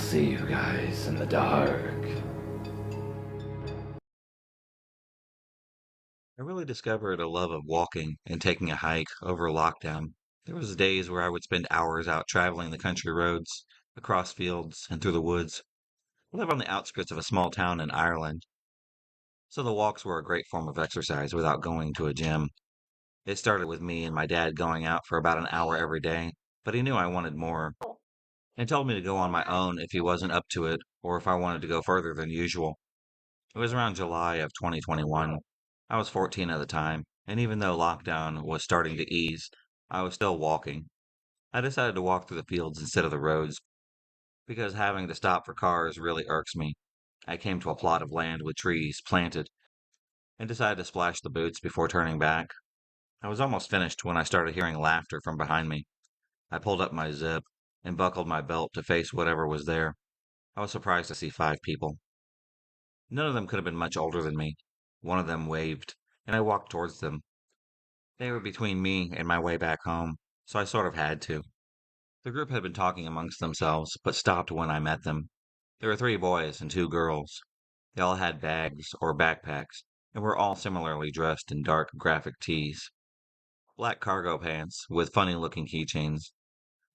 see you guys in the dark. I really discovered a love of walking and taking a hike over lockdown. There was days where I would spend hours out traveling the country roads, across fields, and through the woods. I live on the outskirts of a small town in Ireland, so the walks were a great form of exercise without going to a gym. It started with me and my dad going out for about an hour every day, but he knew I wanted more and told me to go on my own if he wasn't up to it or if I wanted to go further than usual. It was around July of 2021. I was 14 at the time, and even though lockdown was starting to ease, I was still walking. I decided to walk through the fields instead of the roads because having to stop for cars really irks me. I came to a plot of land with trees planted and decided to splash the boots before turning back. I was almost finished when I started hearing laughter from behind me. I pulled up my zip and buckled my belt to face whatever was there. I was surprised to see 5 people. None of them could have been much older than me. One of them waved, and I walked towards them. They were between me and my way back home, so I sort of had to. The group had been talking amongst themselves, but stopped when I met them. There were 3 boys and 2 girls. They all had bags or backpacks, and were all similarly dressed in dark graphic tees, black cargo pants with funny-looking keychains.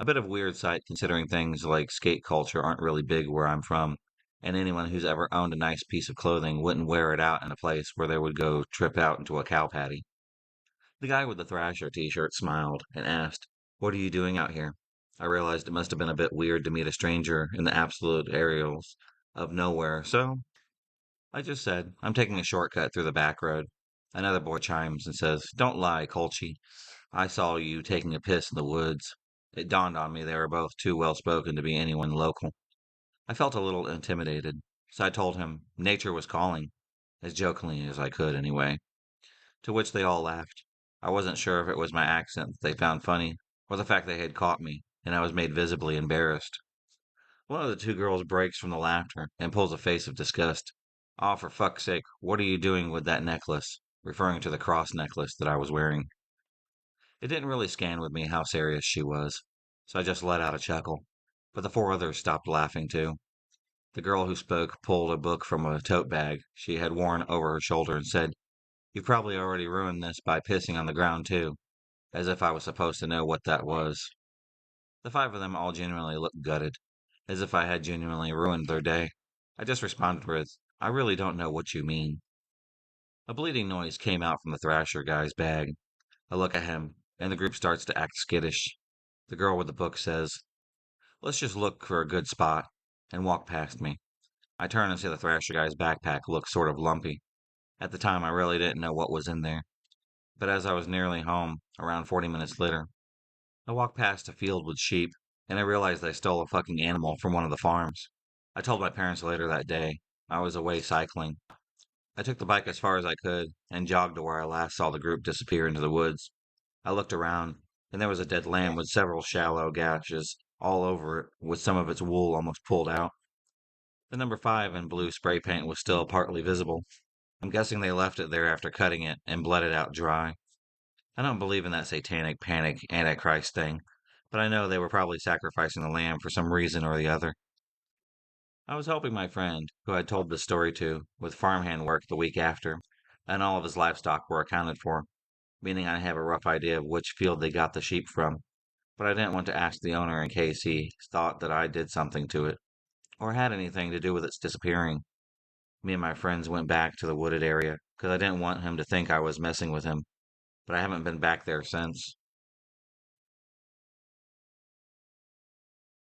A bit of weird sight considering things like skate culture aren't really big where I'm from, and anyone who's ever owned a nice piece of clothing wouldn't wear it out in a place where they would go trip out into a cow patty. The guy with the Thrasher t-shirt smiled and asked, "What are you doing out here?" I realized it must have been a bit weird to meet a stranger in the absolute aerials of nowhere, so I just said, "I'm taking a shortcut through the back road." Another boy chimes and says, "Don't lie, Colchi. I saw you taking a piss in the woods." It dawned on me they were both too well spoken to be anyone local. I felt a little intimidated, so I told him nature was calling, as jokingly as I could anyway, to which they all laughed. I wasn't sure if it was my accent that they found funny, or the fact they had caught me, and I was made visibly embarrassed. One of the 2 girls breaks from the laughter and pulls a face of disgust. "Oh, for fuck's sake, what are you doing with that necklace?" Referring to the cross necklace that I was wearing. It didn't really scan with me how serious she was, so I just let out a chuckle. But the 4 others stopped laughing too. The girl who spoke pulled a book from a tote bag she had worn over her shoulder and said, "You've probably already ruined this by pissing on the ground too," as if I was supposed to know what that was. The 5 of them all genuinely looked gutted, as if I had genuinely ruined their day. I just responded with, "I really don't know what you mean." A bleeding noise came out from the Thrasher guy's bag. I look at him, and the group starts to act skittish. The girl with the book says, "Let's just look for a good spot," and walk past me. I turn and see the Thrasher guy's backpack look sort of lumpy. At the time, I really didn't know what was in there. But as I was nearly home, around 40 minutes later, I walked past a field with sheep, and I realized they stole a fucking animal from one of the farms. I told my parents later that day. I was away cycling. I took the bike as far as I could and jogged to where I last saw the group disappear into the woods. I looked around, and there was a dead lamb with several shallow gashes all over it, with some of its wool almost pulled out. The number 5 in blue spray paint was still partly visible. I'm guessing they left it there after cutting it and bled it out dry. I don't believe in that satanic panic antichrist thing, but I know they were probably sacrificing the lamb for some reason or the other. I was helping my friend, who I'd told this story to, with farmhand work the week after, and all of his livestock were accounted for, meaning I have a rough idea of which field they got the sheep from, but I didn't want to ask the owner in case he thought that I did something to it, or had anything to do with its disappearing. Me and my friends went back to the wooded area, because I didn't want him to think I was messing with him, but I haven't been back there since.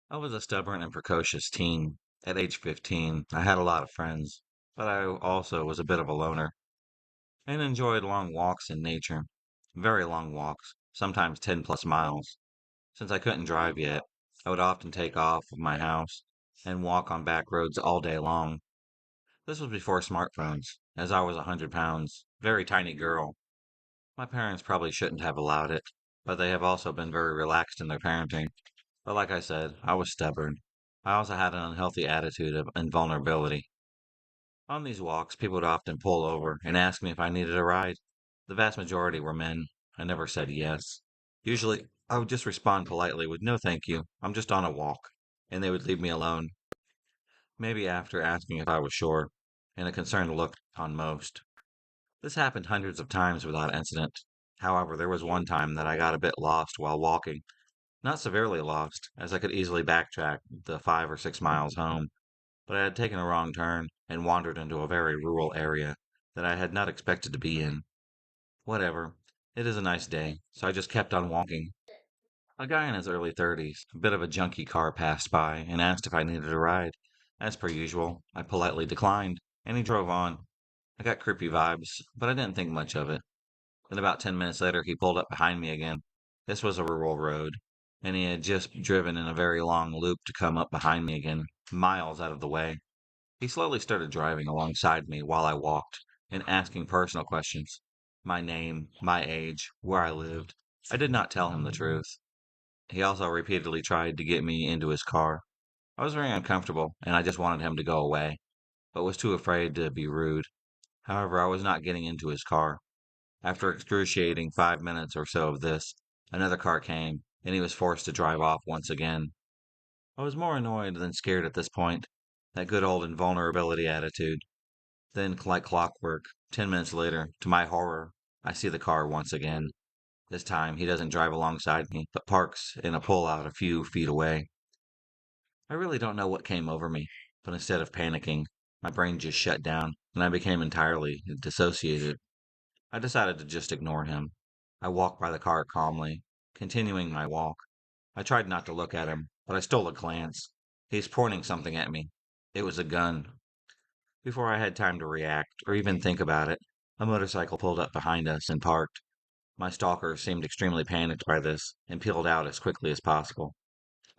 I was a stubborn and precocious teen. At age 15, I had a lot of friends, but I also was a bit of a loner and enjoyed long walks in nature. Very long walks, sometimes 10 plus miles. Since I couldn't drive yet, I would often take off of my house and walk on back roads all day long. This was before smartphones, as I was 100 pounds, very tiny girl. My parents probably shouldn't have allowed it, but they have also been very relaxed in their parenting. But like I said, I was stubborn. I also had an unhealthy attitude of invulnerability. On these walks, people would often pull over and ask me if I needed a ride. The vast majority were men. I never said yes. Usually, I would just respond politely with no thank you, I'm just on a walk, and they would leave me alone. maybe after asking if I was sure, and a concerned look on most. This happened hundreds of times without incident. However, there was one time that I got a bit lost while walking. Not severely lost, as I could easily backtrack the 5 or 6 miles home, but I had taken a wrong turn and wandered into a very rural area that I had not expected to be in. Whatever. It is a nice day, so I just kept on walking. A guy in his early 30s, a bit of a junky car, passed by and asked if I needed a ride. As per usual, I politely declined, and he drove on. I got creepy vibes, but I didn't think much of it. Then about 10 minutes later, he pulled up behind me again. This was a rural road, and he had just driven in a very long loop to come up behind me again, miles out of the way. He slowly started driving alongside me while I walked and asking personal questions. My name, my age, where I lived. I did not tell him the truth. He also repeatedly tried to get me into his car. I was very uncomfortable, and I just wanted him to go away, but was too afraid to be rude. However, I was not getting into his car. After excruciating 5 minutes or so of this, another car came, and he was forced to drive off once again. I was more annoyed than scared at this point. That good old invulnerability attitude. Then, like clockwork, 10 minutes later, to my horror, I see the car once again. This time, he doesn't drive alongside me, but parks in a pullout a few feet away. I really don't know what came over me, but instead of panicking, my brain just shut down, and I became entirely dissociated. I decided to just ignore him. I walked by the car calmly, continuing my walk. I tried not to look at him, but I stole a glance. He's pointing something at me. It was a gun. Before I had time to react or even think about it, a motorcycle pulled up behind us and parked. My stalker seemed extremely panicked by this and peeled out as quickly as possible.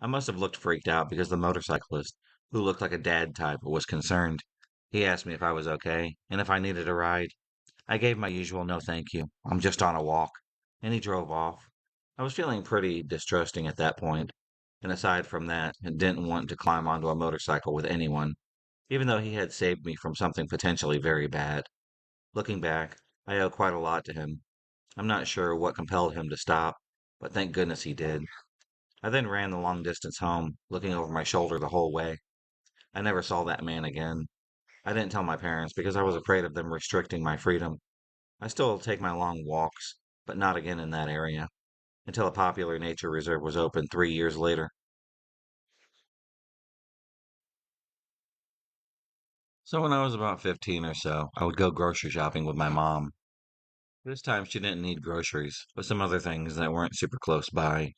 I must have looked freaked out because the motorcyclist, who looked like a dad type, was concerned. He asked me if I was okay and if I needed a ride. I gave my usual no thank you. I'm just on a walk. And he drove off. I was feeling pretty distrusting at that point, and aside from that, I didn't want to climb onto a motorcycle with anyone, even though he had saved me from something potentially very bad. Looking back, I owe quite a lot to him. I'm not sure what compelled him to stop, but thank goodness he did. I then ran the long distance home, looking over my shoulder the whole way. I never saw that man again. I didn't tell my parents because I was afraid of them restricting my freedom. I still take my long walks, but not again in that area, until a popular nature reserve was opened 3 years later. So when I was about 15 or so, I would go grocery shopping with my mom. This time she didn't need groceries, but some other things that weren't super close by.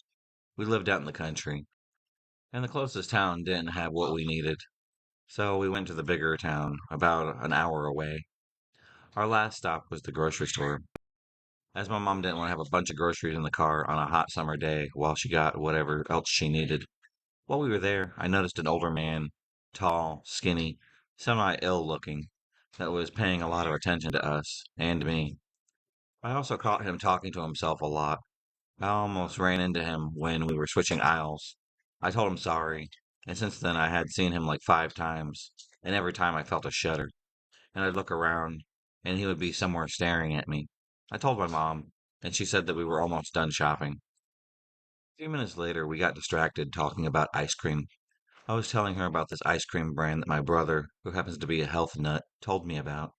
We lived out in the country, and the closest town didn't have what we needed. So we went to the bigger town, about an hour away. Our last stop was the grocery store, as my mom didn't want to have a bunch of groceries in the car on a hot summer day while she got whatever else she needed. While we were there, I noticed an older man, tall, skinny, semi-ill looking, that was paying a lot of attention to us and me. I also caught him talking to himself a lot. I almost ran into him when we were switching aisles. I told him sorry, and since then I had seen him like 5 times, and every time I felt a shudder, and I'd look around, and he would be somewhere staring at me. I told my mom, and she said that we were almost done shopping. A few minutes later, we got distracted talking about ice cream. I was telling her about this ice cream brand that my brother, who happens to be a health nut, told me about,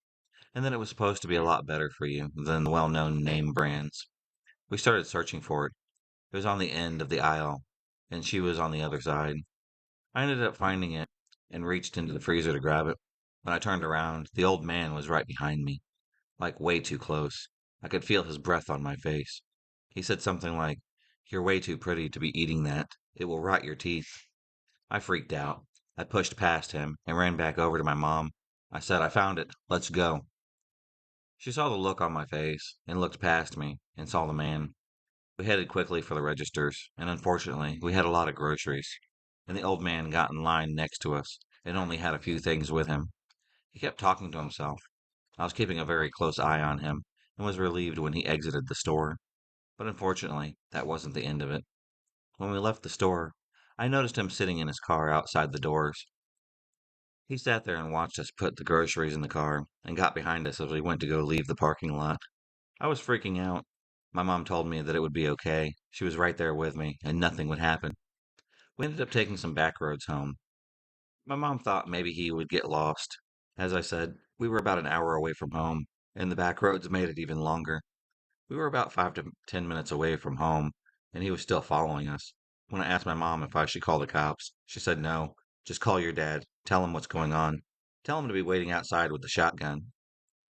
and that it was supposed to be a lot better for you than the well-known name brands. We started searching for it. It was on the end of the aisle, and she was on the other side. I ended up finding it and reached into the freezer to grab it. When I turned around, the old man was right behind me, like way too close. I could feel his breath on my face. He said something like, "You're way too pretty to be eating that. It will rot your teeth." I freaked out. I pushed past him and ran back over to my mom. I said, "I found it. Let's go." She saw the look on my face and looked past me and saw the man. We headed quickly for the registers, and unfortunately, we had a lot of groceries. And the old man got in line next to us and only had a few things with him. He kept talking to himself. I was keeping a very close eye on him and was relieved when he exited the store. But unfortunately, that wasn't the end of it. When we left the store, I noticed him sitting in his car outside the doors. He sat there and watched us put the groceries in the car and got behind us as we went to go leave the parking lot. I was freaking out. My mom told me that it would be okay. She was right there with me and nothing would happen. We ended up taking some back roads home. My mom thought maybe he would get lost. As I said, we were about an hour away from home, and the back roads made it even longer. We were about 5 to 10 minutes away from home, and he was still following us. When I asked my mom if I should call the cops, she said no. Just call your dad. Tell him what's going on. Tell him to be waiting outside with the shotgun.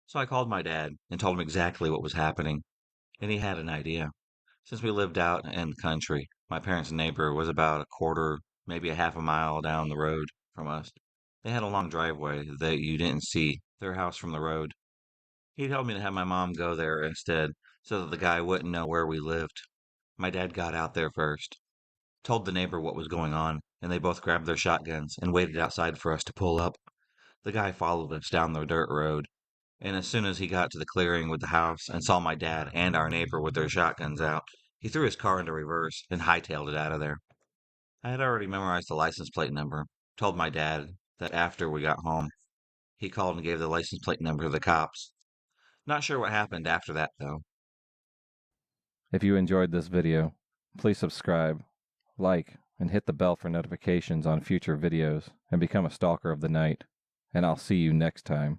So I called my dad and told him exactly what was happening, and he had an idea. Since we lived out in the country, my parents' neighbor was about a quarter, maybe a half a mile down the road from us. They had a long driveway that you didn't see their house from the road. He told me to have my mom go there instead so that the guy wouldn't know where we lived. My dad got out there first, told the neighbor what was going on, and they both grabbed their shotguns and waited outside for us to pull up. The guy followed us down the dirt road, and as soon as he got to the clearing with the house and saw my dad and our neighbor with their shotguns out, he threw his car into reverse and hightailed it out of there. I had already memorized the license plate number, told my dad that after we got home, he called and gave the license plate number to the cops. Not sure what happened after that, though. If you enjoyed this video, please subscribe, like, and hit the bell for notifications on future videos and become a stalker of the night. And I'll see you next time.